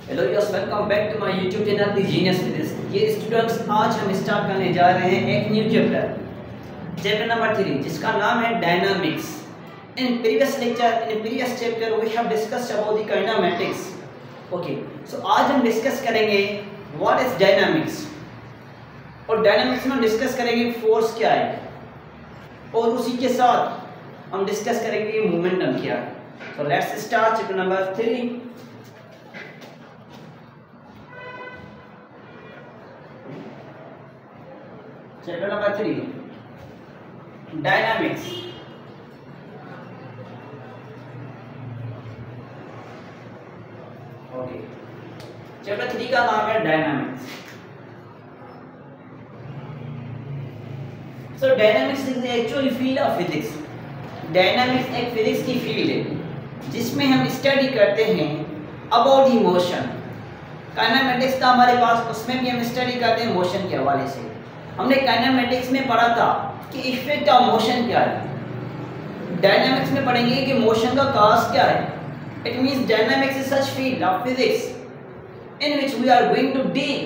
Hello yes, welcome back to my YouTube channel the genius physics. ये students, आज हम start करने जा रहे हैं एक न्यू चैप्टर नंबर 3, जिसका नाम है dynamics. In previous chapter we have discussed about the kinematics. Okay, so आज हम डिस्कस करेंगे व्हाट इज डायनामिक्स, और डायनामिक्स में हम डिस्कस करेंगे फोर्स क्या है, और उसी के साथ हम डिस्कस करेंगे मोमेंटम क्या है। सो let's start chapter number 3। Chapter number 3, dynamics. Okay, chapter 3 का नाम है dynamics. So dynamics is actually field of physics. Dynamics एक फिजिक्स की फील्ड है जिसमें हम स्टडी करते हैं अबाउट द मोशन। काइनेमेटिक्स का हमारे पास, उसमें भी हम स्टडी करते हैं मोशन के हवाले से। हमने काइनेमेटिक्स में पढ़ा था कि इफेक्ट ऑफ मोशन क्या है। डायनामिक्स में पढ़ेंगे कि मोशन का कॉज क्या है। It means dynamics is such field of physics in which we are going to deal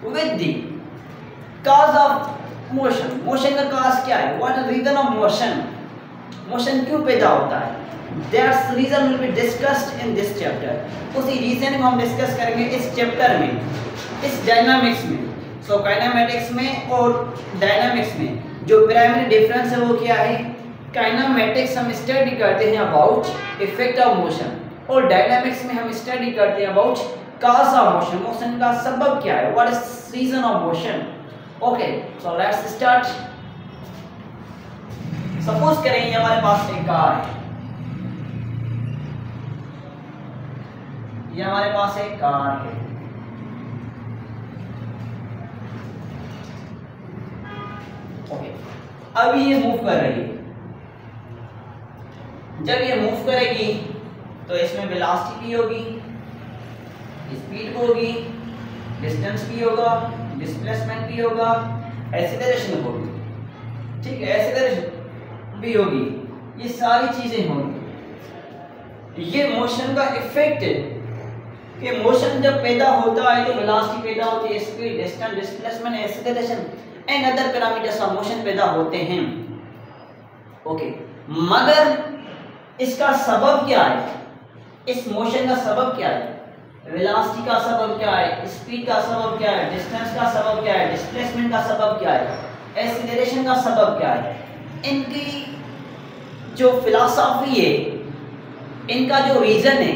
with the cause of motion. Motion का कॉज क्या है, what is reason of motion, motion क्यों पैदा होता है। That's reason will be discussed in this chapter. उसी reason को हम डिस्कस करेंगे इस चैप्टर में, इस डायनामिक्स में। सो काइनेमेटिक्स में और डायनामिक्स में जो प्राइमरी डिफरेंस है वो क्या है। काइनेमेटिक्स हम स्टडी करते हैं अबाउट इफेक्ट ऑफ मोशन, और डायनामिक्स में हम स्टडी करते हैं about cause of motion, motion का सबब क्या है, what is reason of motion. Okay, so let's start. Suppose करें हमारे पास एक कार है, ये हमारे पास एक कार है। ओके, अब ये मूव कर रही है। जब ये मूव करेगी तो इसमें वेलोसिटी भी होगी, स्पीड भी होगी, डिस्टेंस भी होगा, डिस्प्लेसमेंट भी होगा, एक्सीलरेशन होगी, ठीक है, एक्सीलरेशन भी होगी, ये सारी चीजें होंगी। ये मोशन का इफेक्ट है कि मोशन जब पैदा होता है तो वेलोसिटी पैदा होती है, speed, distance, displacement, acceleration and other parameters of motion पैदा होते हैं। ओके, मगर इसका सबब क्या है, इस मोशन का सबब क्या है, वेलोसिटी का सबब क्या है, स्पीड का सबब क्या है, डिस्टेंस का सबब क्या है, डिस्प्लेसमेंट का सबब क्या है, एक्सीलरेशन का सबब क्या है। इनकी जो फिलॉसफी है, इनका जो रीजन है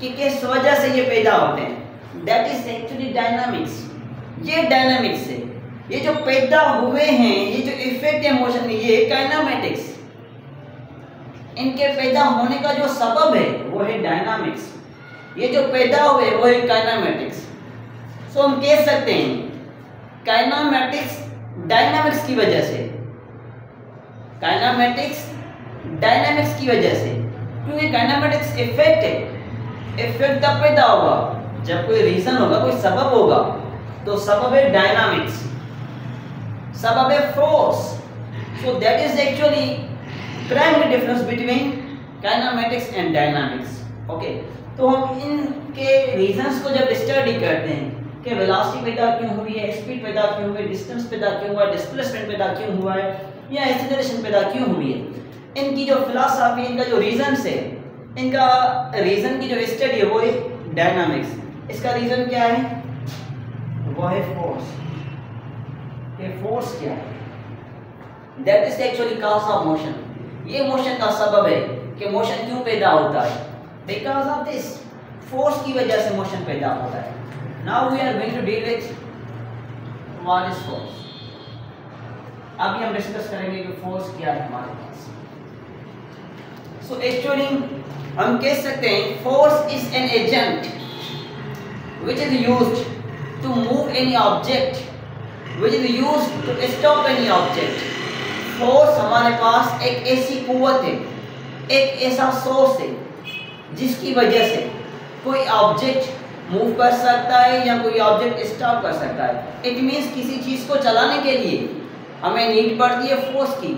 कि किस वजह से ये पैदा होते हैं, दैट इज एक्चुअली डायनामिक्स। ये डायनामिक्स है, ये जो पैदा हुए हैं, ये जो इफेक्ट है मोशन में, ये काइनेमेटिक्स। इनके पैदा होने का जो सबब है वो है डायनामिक्स। ये जो पैदा हुए वो है काइनेमेटिक्स। सो हम कह सकते हैं काइनेमेटिक्स डायनामिक्स की वजह से, काइनेमेटिक्स डायनामिक्स की वजह से, क्योंकि काइनेमेटिक्स इफेक्ट है। इफेक्ट तब पैदा होगा जब कोई रीजन होगा, कोई सबब होगा, तो सबब है डायनामिक्स, सबब है force. So that is actually primary difference between kinematics and dynamics. Okay, तो हम इनके रीजंस को जब स्टडी करते हैं कि वेलोसिटी पैदा क्यों हुई है, स्पीड पैदा क्यों हुई है, डिस्टेंस पैदा क्यों हुआ है, डिस्प्लेसमेंट पैदा क्यों हुआ है, या एक्सीलरेशन पैदा क्यों हुई है, इनकी जो फिलॉसफी, इनका जो रीजंस है, इनका रीजन की जो स्टडी है वो है डायनामिक्स। इसका रीजन क्या है, वो है फोर्स। ये फोर्स क्या है, that is actually cause of motion. ये मोशन का सबब है कि मोशन क्यों पैदा होता है, बिकॉज ऑफ दिस, फोर्स की वजह से मोशन पैदा होता है। Now we are going to deal with what is force. अभी हम डिस्कस करेंगे कि फोर्स क्या है हमारे पास। सो एक्चुअली हम कह सकते हैं force is an agent which is used to move any object, which is used to stop any object। Force हमारे पास एक ऐसी कुव्वत है, एक ऐसा सोर्स है जिसकी वजह से कोई ऑब्जेक्ट मूव कर सकता है या कोई ऑब्जेक्ट स्टॉप कर सकता है। इट मीन्स किसी चीज़ को चलाने के लिए हमें नीड पड़ती है फोर्स की,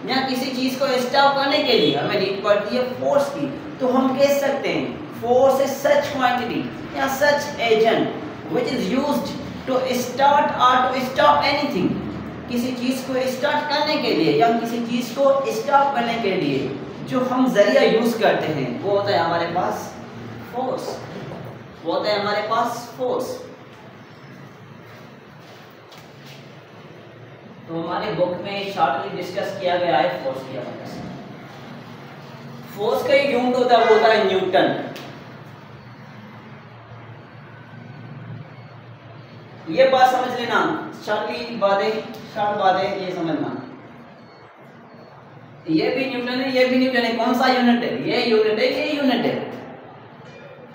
या किसी चीज़ को स्टॉप करने के लिए हमें नीड पड़ती है फोर्स की। तो हम कह सकते हैं force is such quantity या such agent which is used to start or to stop anything, किसी चीज को स्टार्ट करने के लिए या किसी चीज को स्टॉप करने के लिए जो हम जरिया यूज करते हैं वो होता है हमारे पास फोर्स, वो होता है हमारे पास फोर्स। तो हमारे बुक में शॉर्टली डिस्कस किया गया है फोर्स की वजह से। फोर्स का एक यूनिट होता है वो होता है न्यूटन। ये बात समझ लेना, शॉर्टली शॉर्ट बातें ये समझना। ये भी न्यूटन है, ये भी न्यूटन है, कौन सा यूनिट है? ये यूनिट है, ये यूनिट है।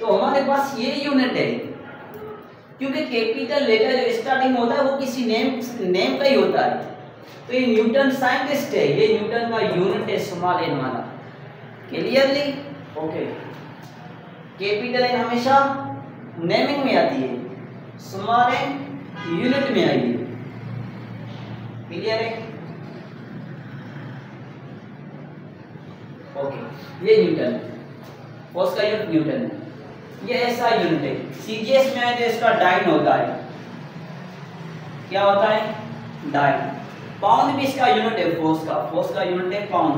तो हमारे पास ये यूनिट है क्योंकि कैपिटल लेटर जो स्टार्टिंग होता है वो किसी नेम का ही होता है। तो ये न्यूटन साइंटिस्ट है, ये न्यूटन का यूनिट है स्मॉल एन वाला। क्लियरली? ओके। कैपिटल एन हमेशा नेमिंग में आती है, स्मॉल एन यूनिट में आई है। क्लियर है? ओके। ये न्यूटन, फोर्स का यूनिट न्यूटन है। ये ऐसा यूनिट है, सीजीएस में है तो इसका डाइन होता है। क्या होता है? डाइन। पाउंड भी इसका यूनिट है, फोर्स का यूनिट है पाउंड।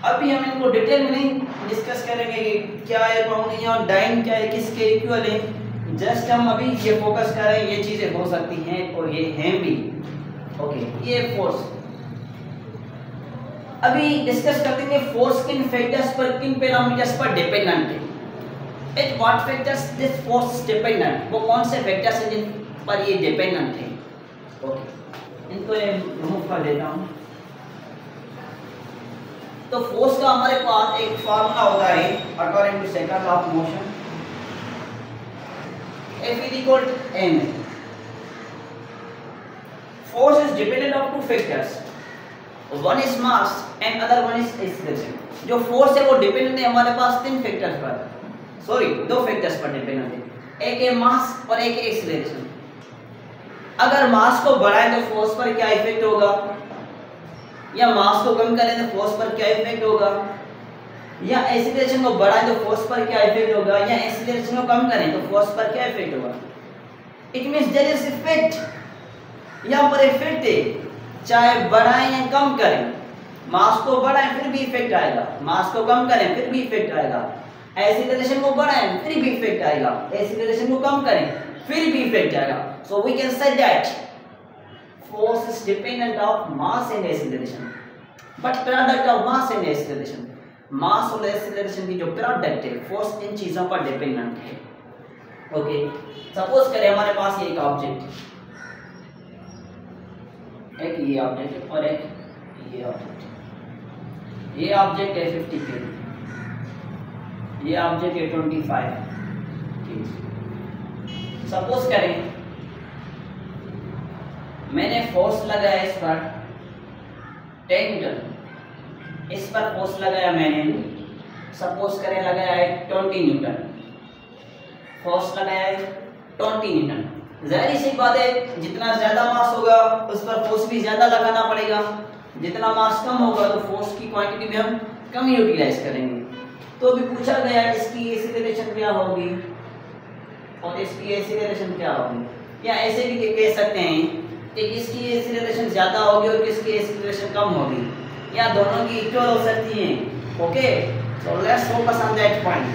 अभी हम इनको डिटेल में नहीं डिस्कस करेंगे कि क्या है पाउंड या डाइन क्या है, किसके इक्वल है। जस्ट हम अभी ये फोकस कर रहे हैं, ये चीजें हो सकती हैं और ये हैं भी। ओके, ये फोर्स अभी डिस्कस करते हैं। फोर्स किन फैक्टर्स पर, किन पैरामीटर्स पर डिपेंडेंट है? At what factors this force dependent, वो कौन से फैक्टर्स हैं जिन पर ये डिपेंडेंट है? ओके, इनको रिमूव कर देता हूं। तो फोर्स का हमारे पास एक फार्मूला होता है according to second law of motion, F is equal to m। Force is dependent on two factors, one is mass and other one is acceleration। जो फोर्स है वो डिपेंडेंट है हमारे पास तीन फैक्टर्स पर, सॉरी दो फैक्टर्स पर डिपेंडेंट है, एक है मास और एक है एक्सीलरेशन। अगर मास को बढ़ाएं तो फोर्स पर क्या इफेक्ट होगा, या मास को कम करें तो फोर्स पर क्या इफेक्ट होगा, या एक्सीलरेशन को बढ़ाएं तो फोर्स पर क्या इफेक्ट होगा, या एक्सीलरेशन को कम करें तो फोर्स पर क्या इफेक्ट होगा। It means there is effect, यहां पर इफेक्ट है, चाहे बढ़ाएं या कम करें। मास को बढ़ाएं फिर भी इफेक्ट आएगा, मास को कम करें फिर भी इफेक्ट आएगा, एक्सीलरेशन को बढ़ाएं फिर भी इफेक्ट आएगा, एक्सीलरेशन को कम करें फिर भी इफेक्ट आएगा। So we can say that force is dependent of mass and acceleration, but product of mass and acceleration, mass और एक्सीलरेशन की जो प्रोडक्ट है फोर्स इन चीजों पर डिपेंडेंट है। ओके, सपोज करें हमारे पास ये एक ऑब्जेक्ट, एक ये ऑब्जेक्ट और एक ये ऑब्जेक्ट। ये ऑब्जेक्ट है 50 kg, ये ऑब्जेक्ट है 25 kg। सपोज करें मैंने फोर्स लगाया इस पर 10 न्यूटन, इस पर फोर्स लगाया मैंने, सपोज करें लगाया है 20 न्यूटन, फोर्स लगाया है 20 न्यूटन। जाहिर सी बात है जितना ज्यादा मास होगा उस पर फोर्स भी ज्यादा लगाना पड़ेगा, जितना मास कम होगा तो फोर्स की क्वांटिटी भी हम कम यूटिलाइज करेंगे। तो अभी पूछा गया इसकी एक्सीलरेशन क्या होगी और इसकी एक्सीलरेशन क्या होगी, या ऐसे भी कह सकते हैं कि किसकी एक्सीलरेशन ज्यादा होगी और किसकी एक्सीलरेशन कम होगी, या दोनों की इक्वल हो सकती हैं। Okay, so let's focus on that point.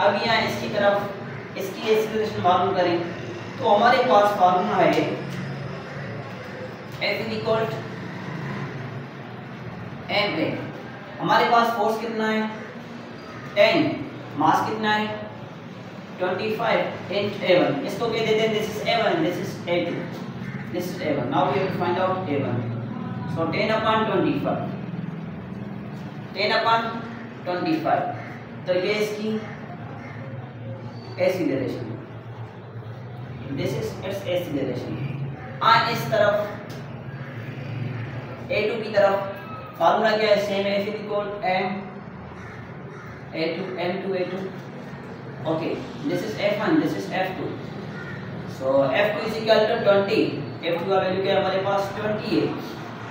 अब यहाँ इसकी तरफ इसकी एक्सीलरेशन मालूम करें तो हमारे पास फार्मूला है F is equal to ma। हमारे पास फोर्स कितना है 10, मास कितना है 25 into a1, इसको कह देते हैं this is a1, this is a2, this is a1। Now we have to find out a1। So 10/25, 10/25, तो ये इसकी acceleration, this is its acceleration. इस तरफ a2 की तरफ फार्मूला क्या है, सेम है, F is equal m m2 a2। Okay, this is f1, this is f2। So f2 is equal to 20, f2 का वैल्यू क्या है हमारे पास 20 है,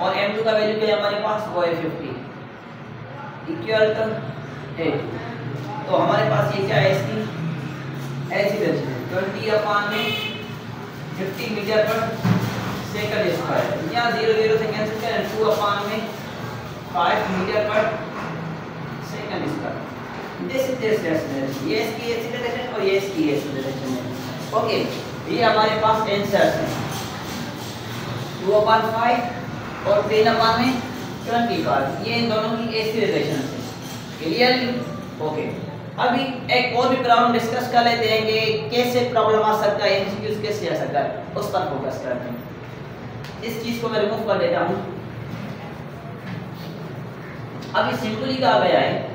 और m2 का वैल्यू क्या है हमारे पास वो है 50, इक्वल टू तो हमारे पास ये क्या है, इसकी एक्सीलरेशन 20/50 मीटर पर सेकंड स्क्वायर, यहाँ 0 0 से कैंसिल करें, 2/5 मीटर पर second square. This is this acceleration, ये इसकी एक्सीलरेशन और ये इसकी एक्सीलरेशन है। ओके, ये हमारे पास आंसर्स हैं 2/5 और 10/25, ये इन दोनों की एक्सीलरेशन है। क्लियरली? ओके, अभी एक और भी प्रॉब्लम डिस्कस कर लेते हैं कि कैसे प्रॉब्लम आ सकता है, एमसीक्यूज कैसे आ सकता है, उस पर फोकस करते हैं। इस चीज को मैं रिमूव कर देता हूं। अभी सिंपली कहा गया है,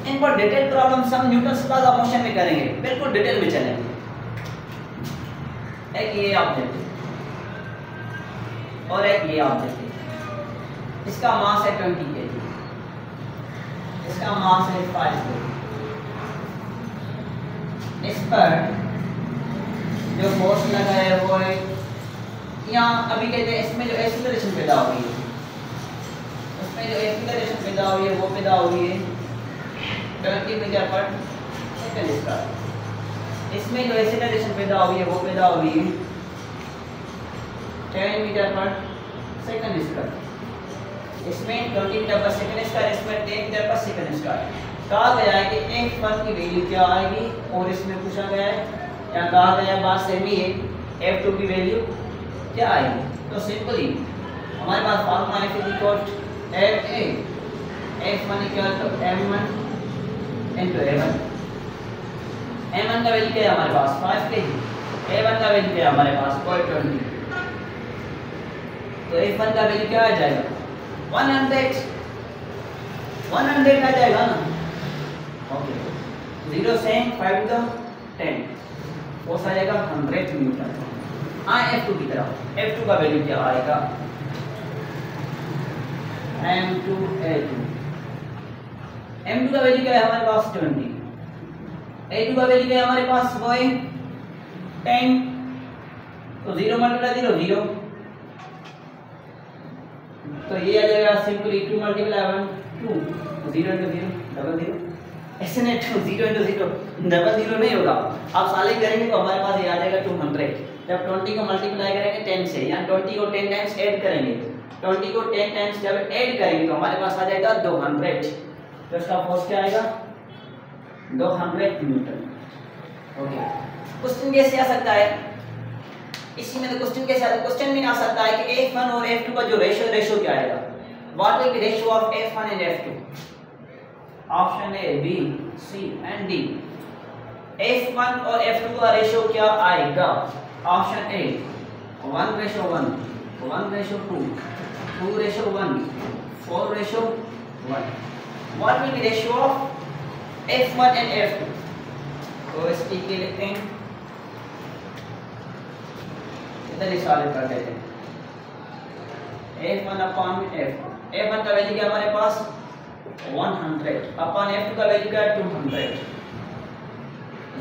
इन पर डिटेल प्रॉब्लम हम न्यूटन्स लॉज ऑफ मोशन में करेंगे, बिल्कुल डिटेल में चलेंगे। एक ये ऑब्जेक्ट और एक ये ऑब्जेक्ट, इसका मास है 20 kg, इसका मास है 5 kg। इस पर जो फोर्स लगा है वो है, यहाँ अभी कहते हैं इसमें जो एक्सीलरेशन पैदा हो रही है, उसमें जो एक्सीलरेशन पैदा हुई है वो पैदा हुई है 20 मीटर पर सेकंड स्क्वायर। इसमें जो एक्सीलरेशन पैदा हुई है वो पैदा हुई है 10 मीटर पर सेकंड स्क्वायर। इसमें 20 मीटर पर सेकंड स्क्वायर, इसमें 10 मीटर पर सेकंड स्क्वायर। कहा गया है कि f1 की वैल्यू क्या आएगी, और इसमें पूछा गया है या कहा गया है, बात सेम ही है, f2 की वैल्यू क्या आएगी। तो सिंपली हमारे पास फार्मूला है fa, f1 equal to m1 into a1। m1 का वैल्यू क्या है हमारे पास 5 kg, a1 का वैल्यू क्या है हमारे पास 20। तो f1 का वैल्यू क्या आ जाएगा 100 आ जाएगा ना। ओके, 0 से 5 to 10 फोर्स आ जाएगा 100 न्यूटन। f2 की तरफ, f2 का वैल्यू क्या आएगा m2a2। m2 का वैल्यू क्या है हमारे पास 20, a2 का वैल्यू क्या है हमारे पास वो है 10। तो 0 मल्टीप्लाई 0 0, तो ये आ जाएगा सिंपली 2 मल्टीप्लाई 1 2, 0 into 0 डबल 0। ऐसे नहीं 0 into 0 डबल 0 नहीं होगा, आप साले करेंगे तो हमारे पास ये आ जाएगा 200। जब 20 को मल्टीप्लाई करेंगे 10 से, या 20 को 10 टाइम्स ऐड करेंगे, 20 को 10 टाइम्स जब ऐड करेंगे तो हमारे पास आ जाएगा 200। तो इसका फोर्स क्या आएगा 200 न्यूटन। ओके, क्वेश्चन कैसे आ सकता है, इसी में तो क्वेश्चन कैसे आता है, क्वेश्चन में आ सकता है कि f1 और f2 का जो रेशियो क्या आएगा, what will be ratio of f1 and f2। Option A, B, C and D. f1 और f2 का रेशियो क्या आएगा, option A 1:1, 1:2, 2:1, 4:1। What will be ratio of f1 and f2। तो इसके लिए लिखते हैं, इधर ही सॉल्व कर देते हैं। f1 अपॉन f2, f1 का वैल्यू क्या हमारे पास 100 अपॉन f2 का वैल्यू क्या 200।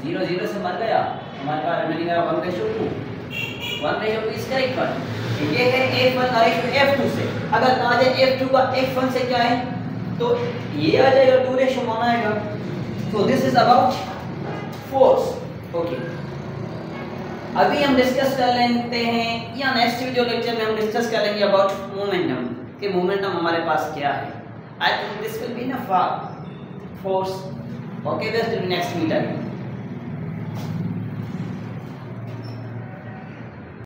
0 0 से मर गया, हमारे पास रिमेनिंग है 1:2, 1:2 इज करेक्ट वन। ये है f1 का रेशियो f2 से। अगर कहा जाए f2 का f1 से क्या है, तो ये आ जाएगा 2:1 आएगा। So this is about force. Okay, अभी हम डिस्कस कर लेते हैं, या नेक्स्ट वीडियो लेक्चर में हम डिस्कस कर लेंगे अबाउट मोमेंटम, कि मोमेंटम हमारे पास क्या है। I think this will be enough for force. Okay, this will be next metre.